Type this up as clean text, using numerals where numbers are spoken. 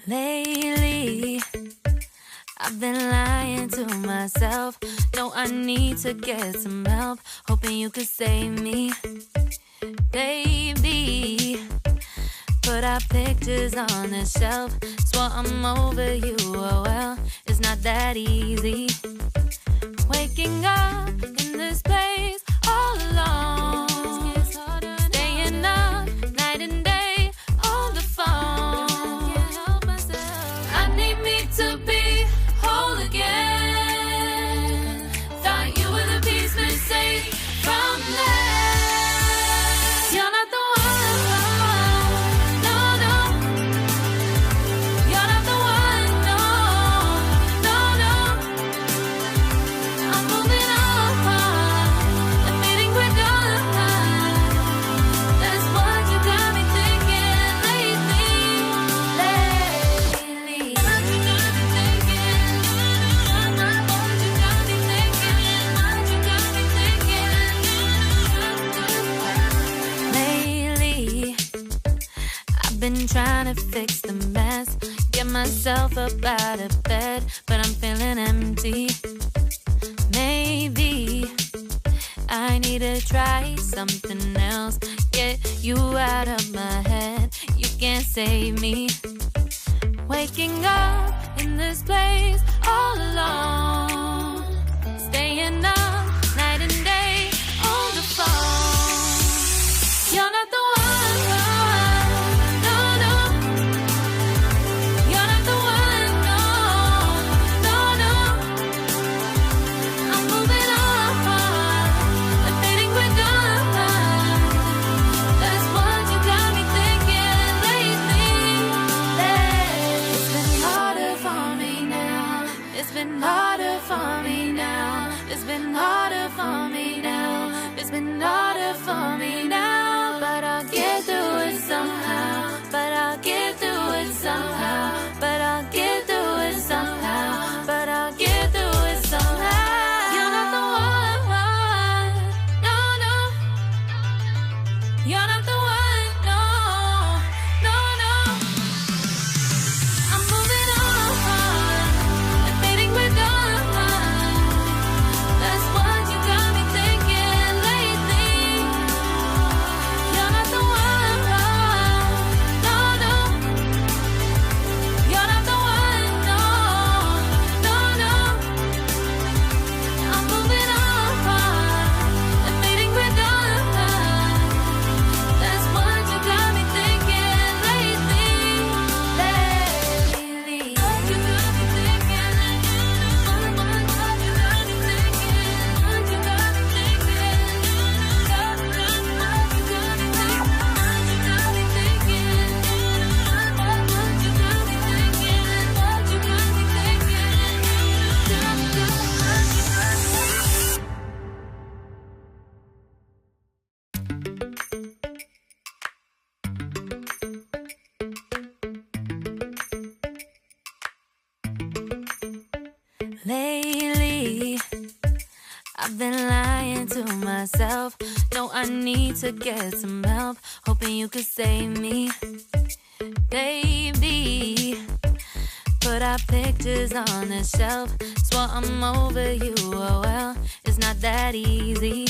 Lately, I've been lying to myself. No, I need to get some help. Hoping you could save me, baby. Put our pictures on the shelf. Swore I'm over you, oh well, it's not that easy. Waking up in this place all alone. Staying up night and day on the phone. I need me to be whole again. Thought you were the piece missing from that. You're not the one, no, no. You're not the one, no, no, no. I'm moving on, admitting we're done. That's what you got me thinking lately. What you got me thinking? What you got me thinking? What you got me thinking? Lately, I've been trying to fix the mess, get myself up out of bed, but I'm feeling empty. Maybe I need to try something else. Get you out of my head, you can't save me. Waking up in this place all alone. Staying up night and day on the phone. You're not the one, no, no. You're not the one, no, no, no. I'm moving on, admitting we're done. That's what you got me thinking lately. It's been harder for me now. It's been harder for me now. It's been harder for me now. It's been harder for me now. But I'll get through it somehow. But I'll get through it somehow. But I'll get through it somehow. But I'll get through it somehow. You're not the one, no, no. You're not the one, no, no, no. I'm moving on, admitting we're done. That's what you got me thinking lately. You're not the one, no, no. You're not the one, no, no, no. I'm moving on, admitting we're done. That's what you got me thinking lately. What you got me thinking? What you got me thinking? What you got me thinking? What you got me thinking? What you got me thinking? What you got me thinking? Lately, I've been lying to myself. No, I need to get some help. Hoping you could save me, baby. Put our pictures on the shelf. Swore I'm over you, oh well, it's not that easy.